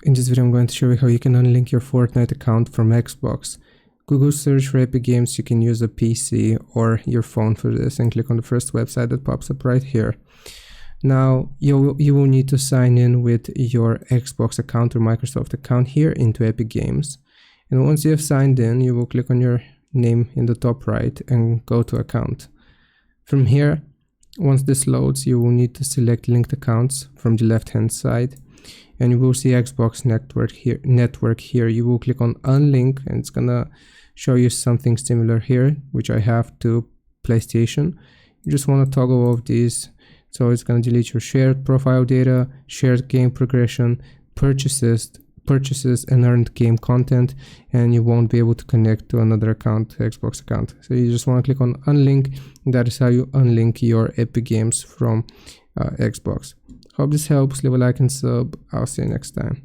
In this video I'm going to show you how you can unlink your Fortnite account from Xbox. Google search for Epic Games. You can use a PC or your phone for this and click on the first website that pops up right here. Now you will need to sign in with your Xbox account or Microsoft account here into Epic Games. And once you have signed in, you will click on your name in the top right and go to account. From here, once this loads, you will need to select linked accounts from the left hand side. And you will see Xbox network here. You will click on unlink and it's gonna show you something similar here, which I have to PlayStation. You just want to toggle off these. So it's gonna delete your shared profile data, shared game progression, purchases and earned game content, and you won't be able to connect to another account, Xbox account. So you just want to click on unlink. That is how you unlink your Epic Games from Xbox. Hope this helps. Leave a like and sub. I'll see you next time.